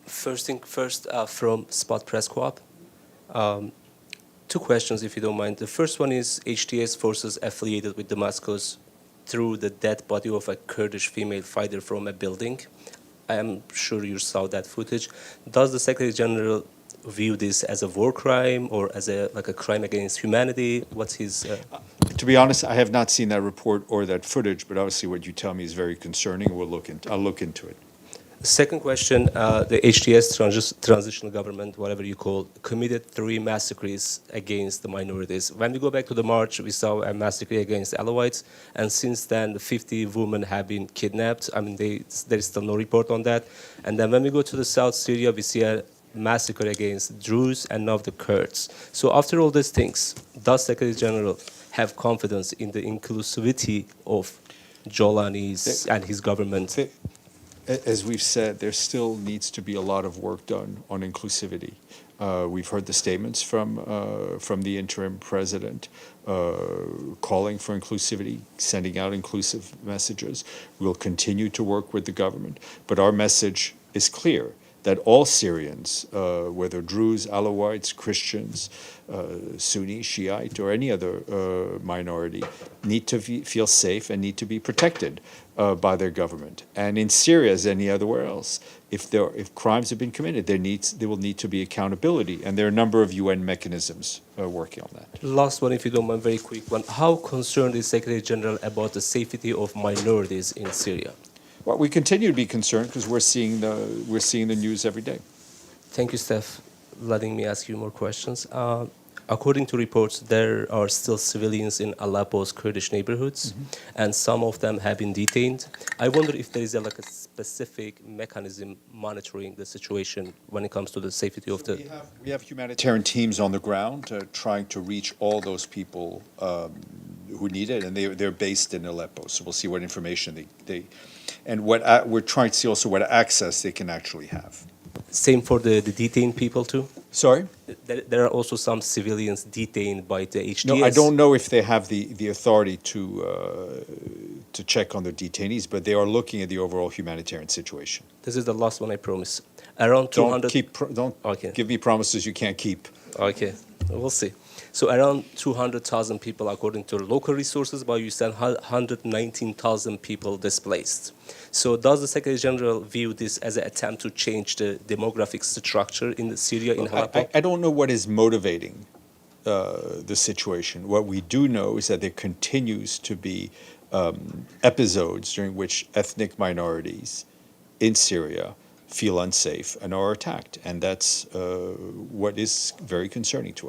First thing first, from Spot Press Co-op. Two questions, if you don't mind. The first one is HTS forces affiliated with Damascus threw the dead body of a Kurdish female fighter from a building. I am sure you saw that footage. Does the Secretary General view this as a war crime or as a crime against humanity? What's his... To be honest, I have not seen that report or that footage, but obviously what you tell me is very concerning. I'll look into it. Second question, the HTS transitional government, whatever you call, committed 3 massacres against the minorities. When we go back to the march, we saw a massacre against Alawites, and since then 50 women have been kidnapped. I mean, there is still no report on that. And then when we go to the South Syria, we see a massacre against Druze and now the Kurds. So after all these things, does Secretary General have confidence in the inclusivity of Jolani's and his government? As we've said, there still needs to be a lot of work done on inclusivity. We've heard the statements from the interim president calling for inclusivity, sending out inclusive messages. We'll continue to work with the government, but our message is clear that all Syrians, whether Druze, Alawites, Christians, Sunni, Shiite, or any other minority, need to feel safe and need to be protected by their government. And in Syria, as anywhere else, if crimes have been committed, there will need to be accountability, and there are a number of UN mechanisms working on that. Last one, if you don't mind, very quick one. How concerned is Secretary General about the safety of minorities in Syria? Well, we continue to be concerned because we're seeing the news every day. Thank you, Steph, letting me ask you more questions. According to reports, there are still civilians in Aleppo's Kurdish neighborhoods, and some of them have been detained. I wonder if there is a specific mechanism monitoring the situation when it comes to the safety of the... We have humanitarian teams on the ground trying to reach all those people who need it, and they're based in Aleppo. So we'll see what information and we're trying to see also what access they can actually have. Same for the detained people too? Sorry? There are also some civilians detained by the HTS. No, I don't know if they have the authority to check on their detainees, but they are looking at the overall humanitarian situation. This is the last one, I promise. Around 200... Don't give me promises you can't keep. Okay, we'll see. So around 200,000 people, according to local resources, but you said 119,000 people displaced. So does the Secretary General view this as an attempt to change the demographic structure in Syria, in Halep? I don't know what is motivating the situation. What we do know is that there continues to be episodes during which ethnic minorities in Syria feel unsafe and are attacked. And that's what is very concerning to us.